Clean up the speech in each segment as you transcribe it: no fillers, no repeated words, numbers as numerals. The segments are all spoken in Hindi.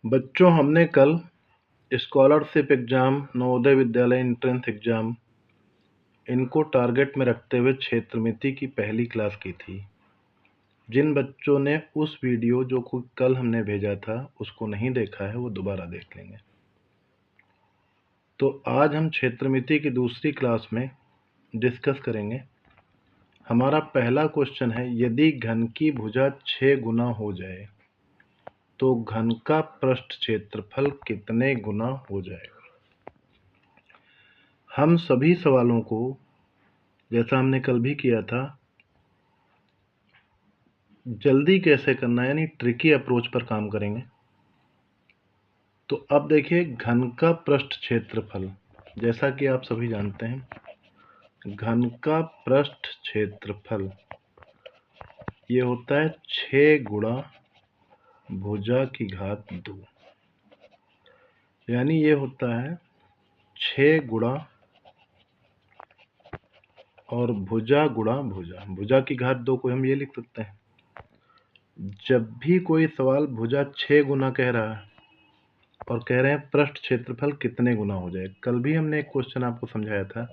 बच्चों, हमने कल scholarship exam, Navodaya Vidyalaya entrance exam इनको टारगेट में रखते हुए क्षेत्रमिति की पहली क्लास की थी। जिन बच्चों ने उस वीडियो जो कल हमने भेजा था उसको नहीं देखा है वो दोबारा देख लेंगे। तो आज हम क्षेत्रमिति की दूसरी क्लास में डिस्कस करेंगे। हमारा पहला क्वेश्चन है, यदि घन की भुजा 6 गुना हो जाए तो घन का पृष्ठ क्षेत्रफल कितने गुना हो जाएगा। हम सभी सवालों को, जैसा हमने कल भी किया था, जल्दी कैसे करना यानी ट्रिकी अप्रोच पर काम करेंगे। तो अब देखिए, घन का पृष्ठ क्षेत्रफल, जैसा कि आप सभी जानते हैं, घन का पृष्ठ क्षेत्रफल ये होता है 6 गुणा भुजा की घात 2, यानी ये होता है 6 गुणा और भुजा गुणा भुजा। भुजा की घात 2 को हम ये लिख सकते हैं, जब भी कोई सवाल भुजा 6 गुना कह रहा है और कह रहे हैं पृष्ठ क्षेत्रफल कितने गुना हो जाए। कल भी हमने एक क्वेश्चन आपको समझाया था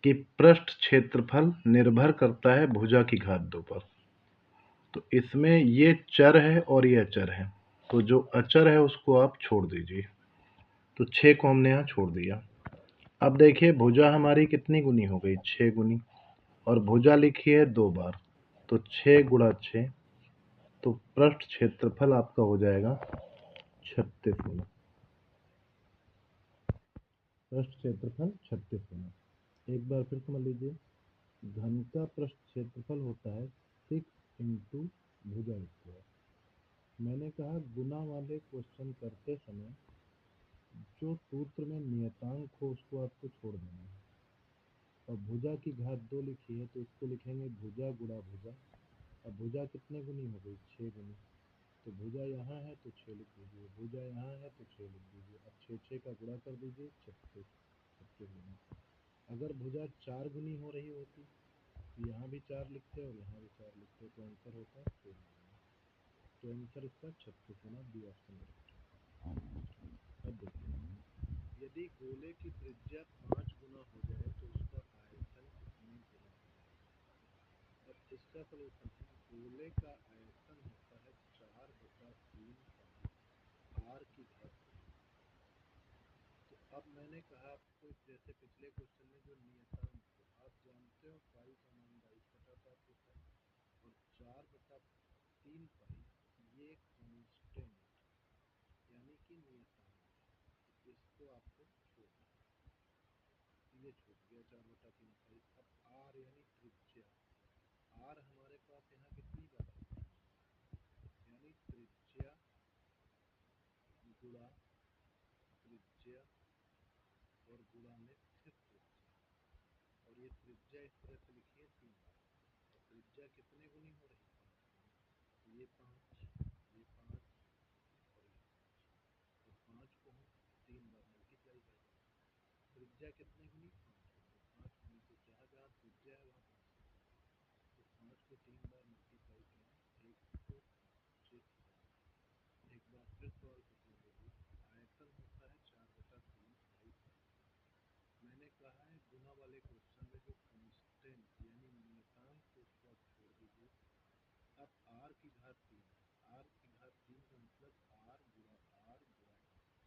कि पृष्ठ क्षेत्रफल निर्भर करता है भुजा की घात 2 पर। तो इसमें ये चर है और ये अचर है, तो जो अचर है उसको आप छोड़ दीजिए। तो 6 को हमने यहाँ छोड़ दिया। अब देखिए, भुजा हमारी कितनी गुनी हो गई, 6 गुनी, और भुजा लिखी है 2 बार, तो 6 गुणा 6, तो पृष्ठ क्षेत्रफल आपका हो जाएगा 36 गुना। पृष्ठ क्षेत्रफल 36 गुना। एक बार फिर समझ लीजिए, घन का पृष्ठ क्षेत्रफल होता है 6 इंटू भुजा स्क्वायर। मैंने कहा गुना वाले क्वेश्चन करते समय जो सूत्र में नियतांक हो उसको आपको छोड़ देना है। और भुजा की घात 2 लिखी है तो इसको लिखेंगे भुजा गुणा भुजा। अब भुजा कितने गुनी हो गई, 6 गुनी, तो भुजा यहाँ है तो 6 लिख दीजिए, भुजा यहाँ है तो 6 लिख दीजिए। अब 6 का गुणा कर दीजिए, 36 गुना। अगर भुजा 4 गुनी हो रही होती तो यहाँ भी 4 लिखते और यहाँ भी 4 लिखते, तो आंसर होता है 16 गुना। तो आंसर इसका 36 गुना बी ऑप्शन है। अब देखिए, यदि गोले की त्रिज्या 5 गुना हो जाए तो उसका आयतन कितने गुना हो जाए। अब इसका सलूशन है, गोले का आयतन होता है 4/3 आर की घात। तो अब मैंने कहा आपको, जैसे पिछले क्वेश्चन में जो नियतांक थे, आप जानते हो पाई का मान 22/7 होता है और 4/3 पाई ये कांस्टेंट यानी कि नियतांक, इसको आपको छोड़ना है। ये छूट गया 4/3 पाई। अब आर यानी त्रिज्या, आर हमारे पास यहाँ कितनी बार आई, यानी त्रिज्या गुणा त्रिज्या और गुणा में फिर त्रिज्या, और ये त्रिज्या इस तरह से लिखी है 3 बार। तो त्रिज्या कितने गुनी हो रही है, 5 गुनी। ये 5, ये 5 और ये 5, तो 5 को हम 3 बार मल्टीप्लाई कर देंगे। त्रिज्या कितने गुनी, 5 गुनी। 5 गुनी तो जहाँ जहाँ त्रिज्या है वहाँ 5, तो 5 को 3 बार मल्टीप्लाई करें, 125। एक बार फिर सवाल को सुन लीजिए, आयतन होता है 4/3 पाई। मैंने कहा है गुना वाले क्वेश्चन में जो कांस्टेंट यानी नियतांक को उसको आप छोड़ दीजिए। अब आर की घात 3 है, आर की घात 3 का मतलब आर गुणा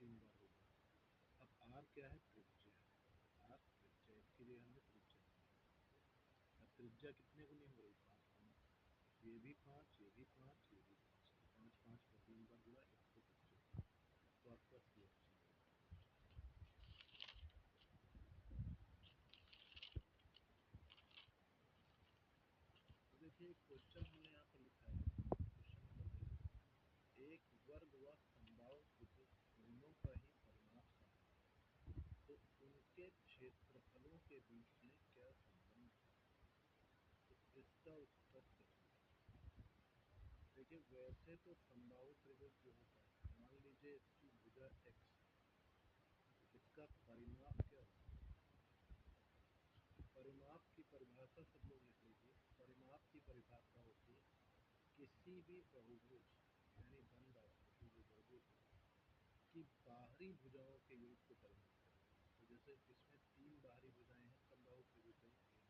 3 बार हो गया। अब आर क्या है, त्रिज्या है, आर त्रिज्या, इसके लिए हमने त्रिज्या निकाला। अब त्रिज्या कितने गुनी हो रही, 5 गुनी। ये भी 5, ये भी 5, ये भी 5, 5 5 का 3 बार गुणा 125। तो आपका सी ऑप्शन है। तो देखिए, क्वेश्चन हमने यहाँ पर लिखा है, क्वेश्चन नंबर 1, एक वर्ग व समबाहु त्रिभुज दोनों का ही परिमाप समान है, तो उनके क्षेत्रफलों के बीच में क्या संबंध है। तो इसका उत्तर क्या है। देखिए, वैसे तो समबाहु त्रिभुज जो होता है, मान लीजिए इसकी भुजा x है, इसका परिमाप क्या होता है। परिमाप की परिभाषा सब लोग लिख लीजिए। परिमाप की परिभाषा होती है किसी भी बहुभुज यानी बन रहा है इसकी बाहरी भुजाओं के योग को परिमाप करें। तो जैसे इसमें 3 बाहरी भुजाएं हैं समबाहु त्रिभुज ABC,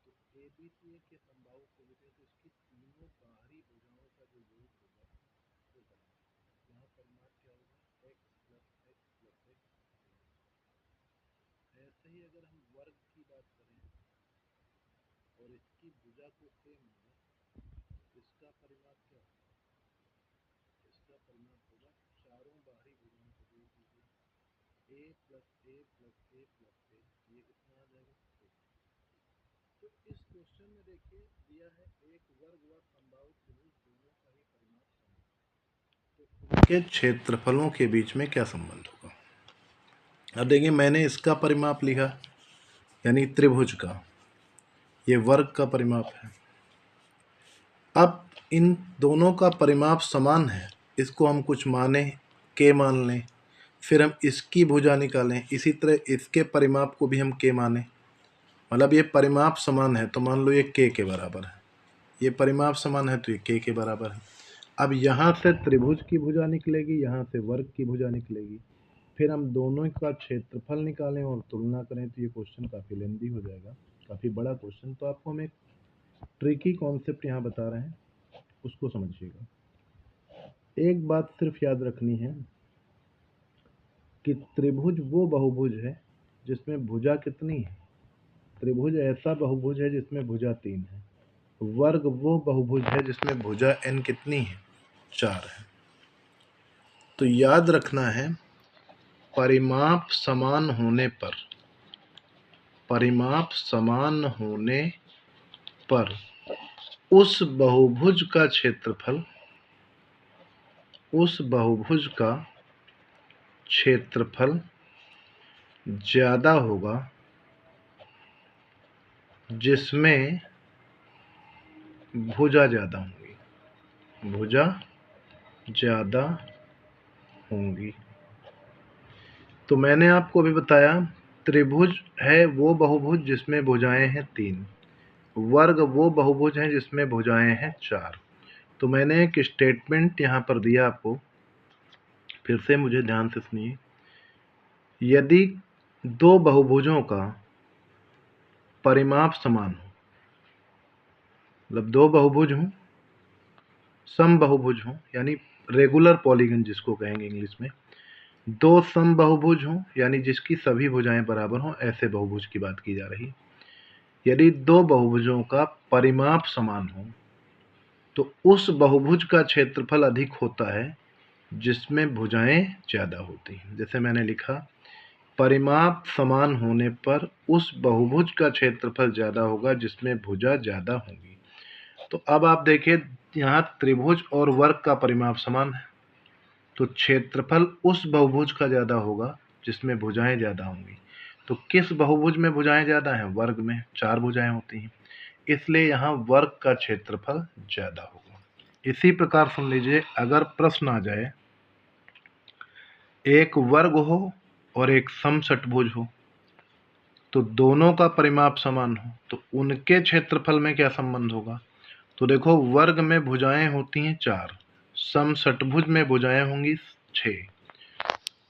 तो ABC के समबाहु त्रिभुज तो इसकी तीनों बाहरी भुजाओं का जो योग होगा वो परिमाप। यहाँ परिमाप क्या होगा, x plus x plus x. ऐसे ही अगर हम वर्ग की बात करें और इसकी भुजा को a माने, इसका परिमाप क्या होगा, इसका परिमाप होगा चारों बाहरी भुजाओं को जोड़ दीजिए, a plus A plus A plus A, ये कितना आ जाएगा 2। तो इस क्वेश्चन में देखिए दिया है एक वर्ग व समबाहु त्रिभुज दोनों का ही परिमाप समान है, तो उनके क्षेत्रफलों के बीच में क्या संबंध होगा। अब देखिए मैंने इसका परिमाप लिखा यानी त्रिभुज का, ये वर्ग का परिमाप है। अब इन दोनों का परिमाप समान है, इसको हम कुछ माने के मान लें, फिर हम इसकी भुजा निकालें, इसी तरह इसके परिमाप को भी हम के माने, मतलब ये परिमाप समान है तो मान लो ये के बराबर है, ये परिमाप समान है तो ये के बराबर है। अब यहाँ से त्रिभुज की भुजा निकलेगी, यहाँ से वर्ग की भुजा निकलेगी, फिर हम दोनों का क्षेत्रफल निकालें और तुलना करें तो ये क्वेश्चन काफ़ी लेंदी हो जाएगा, काफ़ी बड़ा क्वेश्चन। तो आपको हम एक ट्रिकी कॉन्सेप्ट यहाँ बता रहे हैं, उसको समझिएगा। एक बात सिर्फ याद रखनी है कि त्रिभुज वो बहुभुज है जिसमें भुजा कितनी है, त्रिभुज ऐसा बहुभुज है जिसमें भुजा 3 है। वर्ग वो बहुभुज है जिसमें भुजा n कितनी है, 4 है। तो याद रखना है परिमाप समान होने पर, परिमाप समान होने पर उस बहुभुज का क्षेत्रफल, उस बहुभुज का क्षेत्रफल ज्यादा होगा जिसमें भुजा ज्यादा होंगी, भुजा ज्यादा होंगी। तो मैंने आपको अभी बताया त्रिभुज है वो बहुभुज जिसमें भुजाएं हैं 3, वर्ग वो बहुभुज है जिसमें भुजाएं हैं 4। तो मैंने एक स्टेटमेंट यहाँ पर दिया आपको, फिर से मुझे ध्यान से सुनिए। यदि दो बहुभुजों का परिमाप समान हो, मतलब दो बहुभुज हों, सम बहुभुज हों, यानी रेगुलर पॉलीगन जिसको कहेंगे इंग्लिश में, दो सम बहुभुज हों यानी जिसकी सभी भुजाएं बराबर हों, ऐसे बहुभुज की बात की जा रही है। यदि दो बहुभुजों का परिमाप समान हो तो उस बहुभुज का क्षेत्रफल अधिक होता है जिसमें भुजाएं ज्यादा होती हैं। जैसे मैंने लिखा परिमाप समान होने पर उस बहुभुज का क्षेत्रफल ज्यादा होगा जिसमें भुजा ज्यादा होंगी। तो अब आप देखिए यहाँ त्रिभुज और वर्ग का परिमाप समान है, तो क्षेत्रफल उस बहुभुज का ज्यादा होगा जिसमें भुजाएं ज्यादा होंगी। तो किस बहुभुज में भुजाएं ज्यादा हैं, वर्ग में 4 भुजाएं होती हैं, इसलिए यहाँ वर्ग का क्षेत्रफल ज्यादा होगा। इसी प्रकार सुन लीजिए, अगर प्रश्न आ जाए एक वर्ग हो और एक समषटभुज हो तो दोनों का परिमाप समान हो तो उनके क्षेत्रफल में क्या संबंध होगा। तो देखो वर्ग में भुजाएं होती हैं 4, समषटभुज में भुजाएं होंगी 6।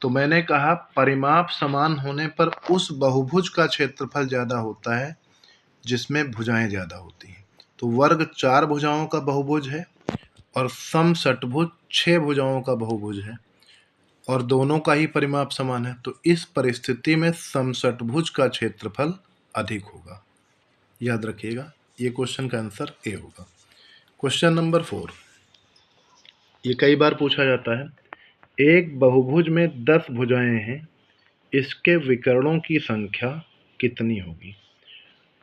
तो मैंने कहा परिमाप समान होने पर उस बहुभुज का क्षेत्रफल ज्यादा होता है जिसमें भुजाएं ज्यादा होती हैं। तो वर्ग 4 भुजाओं का बहुभुज है और समषटभुज 6 भुजाओं का बहुभुज है और दोनों का ही परिमाप समान है। तो इस परिस्थिति में समषटभुज का क्षेत्रफल अधिक होगा। याद रखिएगा ये क्वेश्चन का आंसर ए होगा। क्वेश्चन नंबर 4, ये कई बार पूछा जाता है, एक बहुभुज में 10 भुजाएं हैं, इसके विकर्णों की संख्या कितनी होगी।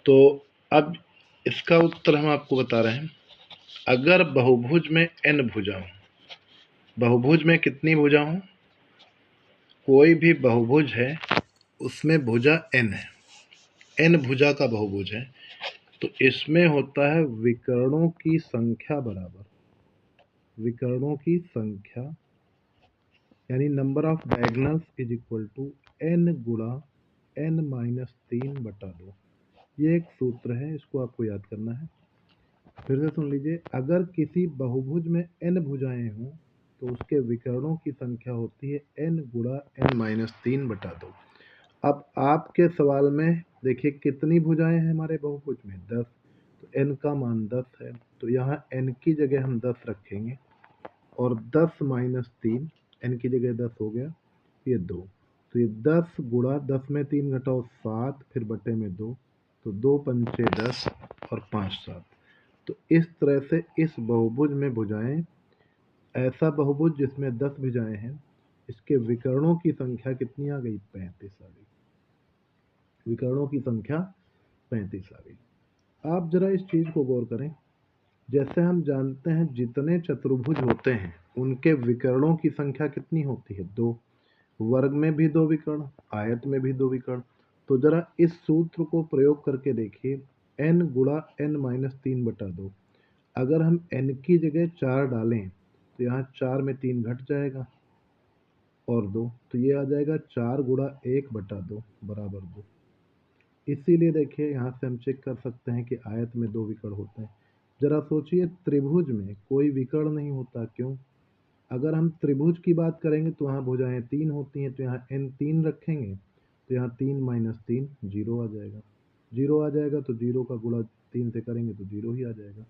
तो अब इसका उत्तर हम आपको बता रहे हैं। अगर बहुभुज में n भुजा हो, बहुभुज में कितनी भुजा हो, कोई भी बहुभुज है उसमें भुजा n है, n भुजा का बहुभुज है, तो इसमें होता है विकर्णों की संख्या बराबर, विकर्णों की संख्या यानी number of diagonals is equal to n गुणा n-3/2। ये एक सूत्र है, इसको आपको याद करना है। फिर से सुन लीजिए, अगर किसी बहुभुज में n भुजाएं हों तो उसके विकर्णों की संख्या होती है n गुणा n-3/2। अब आपके सवाल में देखिए कितनी भुजाएं हैं हमारे बहुभुज में 10, तो n का मान 10 है, तो यहाँ n की जगह हम 10 रखेंगे और 10 माइनस 3, n की जगह 10 हो गया, ये 2, तो ये 10 गुणा 10 में 3 घटाओ 7, फिर बटे में 2, तो 2 पंचे 10 और 5 7। तो इस तरह से इस बहुभुज में भुजाएं, ऐसा बहुभुज जिसमें 10 भुजाएं हैं, इसके विकर्णों की संख्या कितनी आ गई? 35 आ गई। विकर्णों की संख्या 35 आ गई। आप जरा इस चीज को गौर करें, जैसे हम जानते हैं जितने चतुर्भुज होते हैं उनके विकर्णों की संख्या कितनी होती है? 2। वर्ग में भी 2 विकर्ण, आयत में भी 2 विकर्ण। तो जरा इस सूत्र को प्रयोग करके देखिए, n गुणा n-3/2। अगर हम n की जगह 4 डालें तो यहाँ 4 में 3 घट जाएगा और 2, तो ये आ जाएगा 4 गुणा 1/2 बराबर 2। इसीलिए देखिए यहाँ से हम चेक कर सकते हैं कि आयत में 2 विकर्ण होते हैं। जरा सोचिए त्रिभुज में कोई विकर्ण नहीं होता, क्यों? अगर हम त्रिभुज की बात करेंगे तो वहाँ भुजाएं 3 होती हैं, तो यहाँ n3 रखेंगे, तो यहाँ 3 माइनस 3 जीरो आ जाएगा। जीरो आ जाएगा तो जीरो का गुणा 3 से करेंगे तो जीरो ही आ जाएगा।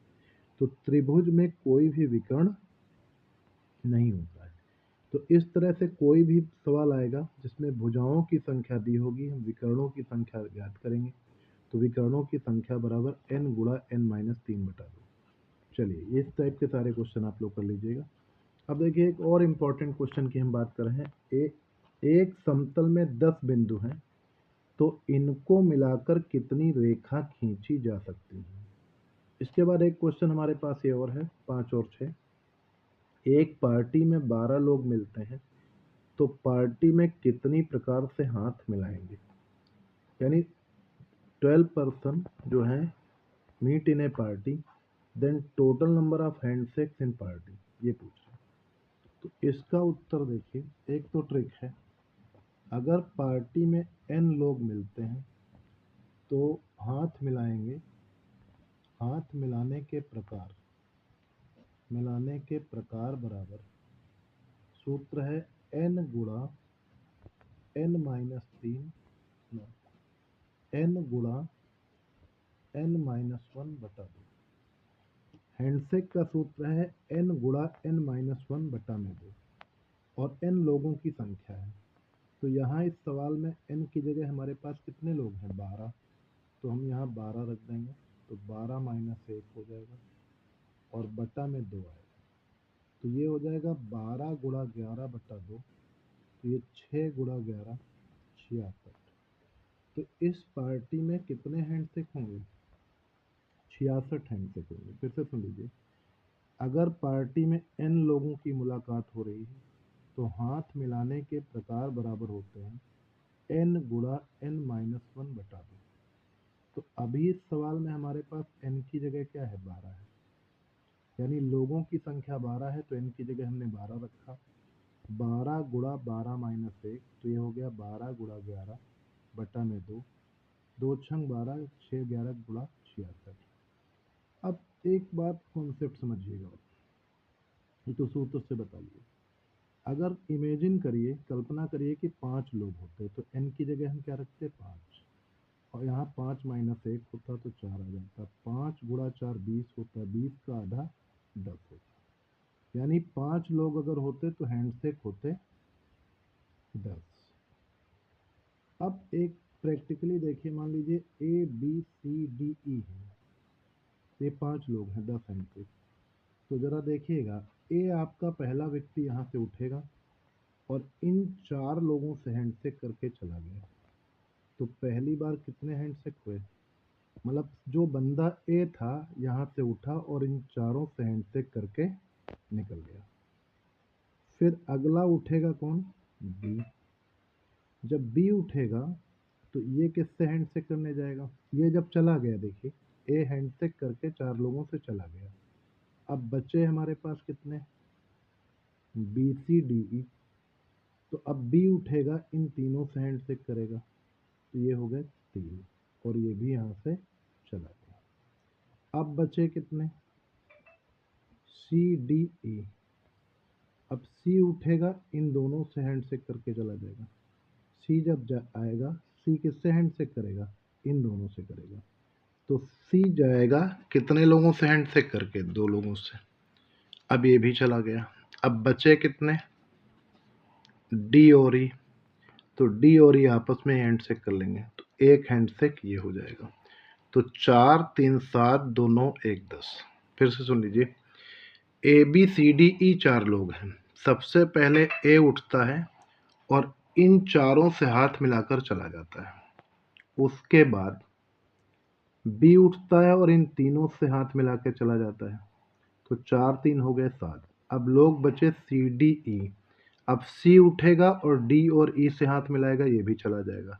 तो त्रिभुज में कोई भी विकर्ण नहीं होता है। तो इस तरह से कोई भी सवाल आएगा जिसमें भुजाओं की संख्या दी होगी, हम विकर्णों की संख्या ज्ञात करेंगे, तो विकर्णों की संख्या बराबर n गुणा n-3/2। चलिए इस टाइप के सारे क्वेश्चन आप लोग कर लीजिएगा। अब देखिए एक और इम्पॉर्टेंट क्वेश्चन की हम बात कर रहे हैं। एक समतल में 10 बिंदु हैं, तो इनको मिलाकर कितनी रेखा खींची जा सकती है? इसके बाद एक क्वेश्चन हमारे पास ये और है, 5 और 6। एक पार्टी में 12 लोग मिलते हैं, तो पार्टी में कितनी प्रकार से हाथ मिलाएंगे? यानी 12 पर्सन जो है meet in a party, then total number of handshakes in party, ये पूछ रहे हैं। तो इसका उत्तर देखिए, एक तो ट्रिक है, अगर पार्टी में n लोग मिलते हैं तो हाथ मिलाएंगे। हाथ मिलाने के प्रकार बराबर सूत्र है n गुणा n-3, n गुणा n-1/2। हैंडशेक का सूत्र है n गुणा n-1/2 और n लोगों की संख्या है। तो यहाँ इस सवाल में n की जगह हमारे पास कितने लोग हैं? 12, तो हम यहाँ 12 रख देंगे, तो 12 माइनस 1 हो जाएगा और बटा में 2 आएगा, तो ये हो जाएगा 12 गुणा 11/2, तो ये 6 गुणा 11 66। तो इस पार्टी में कितने हैंडशेक होंगे? 66 हैंडशेक होंगे। फिर से सुन लीजिए, अगर पार्टी में n लोगों की मुलाकात हो रही है तो हाथ मिलाने के प्रकार बराबर होते हैं n गुणा n-1/2। तो अभी इस सवाल में हमारे पास n की जगह क्या है? 12 है, यानी लोगों की संख्या 12 है, तो n की जगह हमने 12 रखा। 12 गुणा 12 माइनस 1, तो ये हो गया 12 गुणा 11 बटा में 2, 2 छंग 12, 6 11 गुणा 66। अब एक बात कॉन्सेप्ट समझिएगा, ये तो सूत्र से बता लिए। अगर इमेजिन करिए, कल्पना करिए कि 5 लोग होते, तो n की जगह हम क्या रखते? 5, और यहाँ 5 माइनस 1 होता तो 4 आ जाता। 5 गुणा 4 20 होता, 20 का आधा 10 होता, यानी 5 लोग अगर होते तो हैंडशेक होते 10। अब एक प्रैक्टिकली देखिए, मान लीजिए ए बी सी डी ई है, ये 5 लोग हैं, 10 हैंडशेक। तो जरा देखिएगा, ए आपका पहला व्यक्ति यहाँ से उठेगा और इन 4 लोगों से हैंडशेक करके चला गया, तो पहली बार कितने हैंडशेक हुए? मतलब जो बंदा ए था यहाँ से उठा और इन चारों से हैंडशेक करके निकल गया। फिर अगला उठेगा कौन? बी। जब बी उठेगा तो ये किससे हैंडशेक करने जाएगा? ये जब चला गया, देखिए ए हैंडशेक करके 4 लोगों से चला गया। अब बचे हमारे पास कितने? B C D E. तो अब बी उठेगा, इन तीनों से हैंडशेक करेगा, तो ये हो गए 3, और ये भी यहाँ से चला गया। अब बचे कितने? C D E. अब सी उठेगा, इन दोनों से हैंडशेक करके चला जाएगा। सी जब आएगा, सी किससे हैंडशेक करेगा? इन दोनों से करेगा। तो सी जाएगा कितने लोगों से हैंडशेक करके? 2 लोगों से। अब ये भी चला गया। अब बचे कितने? डी और ई। तो डी और ई आपस में हैंडशेक कर लेंगे, तो एक हैंडशेक ये हो जाएगा। तो 4 3 7 2 9 1 10। फिर से सुन लीजिए, ए बी सी डी ई 4 लोग हैं। सबसे पहले ए उठता है और इन चारों से हाथ मिलाकर चला जाता है। उसके बाद बी उठता है और इन तीनों से हाथ मिलाकर चला जाता है। तो 4 3 हो गए 7। अब लोग बचे सी डी ई। अब सी उठेगा और डी और ई से हाथ मिलाएगा, ये भी चला जाएगा।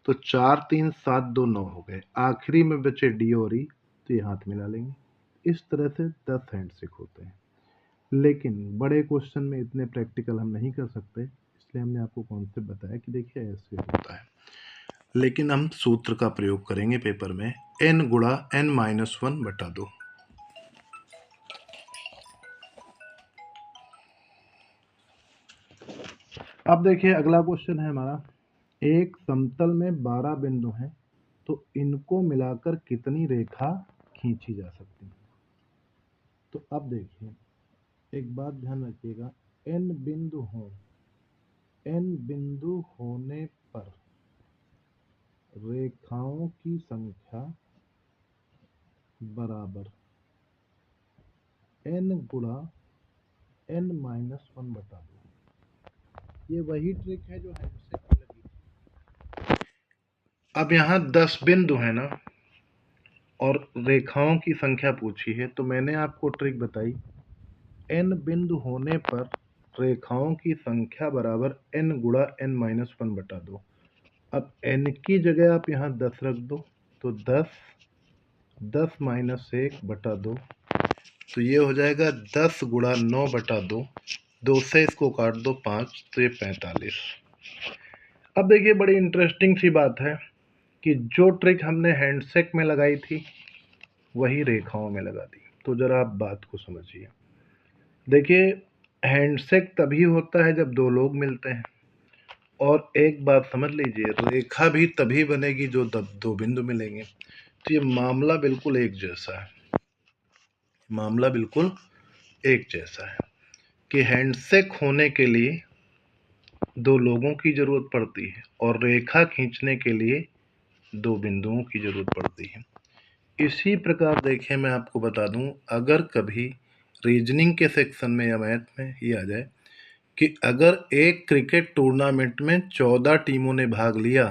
तो 4 3 7 2 9 हो गए। आखिरी में बचे डी और ई, तो ये हाथ मिला लेंगे। इस तरह से 10 हैंडशेक होते हैं। लेकिन बड़े क्वेश्चन में इतने प्रैक्टिकल हम नहीं कर सकते, इसलिए हमने आपको कॉन्सेप्ट बताया कि देखिए ऐसे होता है। लेकिन हम सूत्र का प्रयोग करेंगे पेपर में, n गुणा n-1 बटा 2। अब देखिए अगला क्वेश्चन है हमारा, एक समतल में 12 बिंदु हैं, तो इनको मिलाकर कितनी रेखा खींची जा सकती है? तो अब देखिए, एक बात ध्यान रखिएगा, n बिंदु होने पर रेखाओं की संख्या बराबर n गुणा n-1 बटा 2। ये वही ट्रिक है जो हैंडशेक में लगी थी। अब यहाँ 10 बिंदु है ना, और रेखाओं की संख्या पूछी है, तो मैंने आपको ट्रिक बताई, n बिंदु होने पर रेखाओं की संख्या बराबर n गुणा n-1 बटा 2। अब n की जगह आप यहाँ 10 रख दो, तो 10 माइनस 1 बटा 2, तो ये हो जाएगा 10 गुणा 9 बटा 2। 2 से इसको काट दो 5, तो ये 45। अब देखिए बड़ी इंटरेस्टिंग सी बात है कि जो ट्रिक हमने हैंडशेक में लगाई थी वही रेखाओं में लगा दी। तो जरा आप बात को समझिए। देखिए, हैंडशेक तभी होता है जब 2 लोग मिलते हैं, और एक बात समझ लीजिए, रेखा भी तभी बनेगी जो 2 बिंदु मिलेंगे। तो ये मामला बिल्कुल एक जैसा है, मामला बिल्कुल एक जैसा है कि हैंडशेक होने के लिए 2 लोगों की जरूरत पड़ती है और रेखा खींचने के लिए 2 बिंदुओं की जरूरत पड़ती है। इसी प्रकार देखिए, मैं आपको बता दूं, अगर कभी रीजनिंग के सेक्शन में या मैथ में ये आ जाए कि अगर एक क्रिकेट टूर्नामेंट में 14 टीमों ने भाग लिया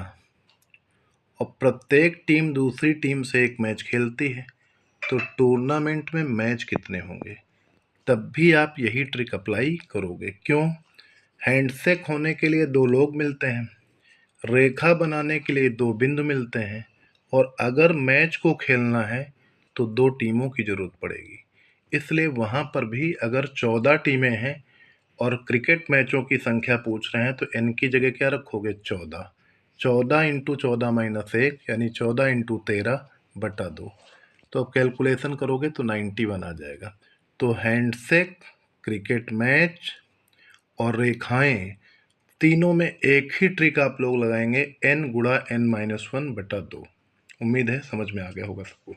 और प्रत्येक टीम दूसरी टीम से एक मैच खेलती है, तो टूर्नामेंट में मैच कितने होंगे? तब भी आप यही ट्रिक अप्लाई करोगे। क्यों? हैंडशेक होने के लिए 2 लोग मिलते हैं, रेखा बनाने के लिए 2 बिंदु मिलते हैं, और अगर मैच को खेलना है तो 2 टीमों की ज़रूरत पड़ेगी। इसलिए वहाँ पर भी अगर 14 टीमें हैं और क्रिकेट मैचों की संख्या पूछ रहे हैं, तो n की जगह क्या रखोगे? 14। 14 इंटू 14 माइनस 1, यानी 14 इंटू 13 बटा 2। तो अब कैलकुलेशन करोगे तो 91 आ जाएगा। तो हैंडशेक, क्रिकेट मैच और रेखाएं, तीनों में एक ही ट्रिक आप लोग लगाएंगे, n गुणा n-1 बटा 2। उम्मीद है समझ में आ गया होगा सबको।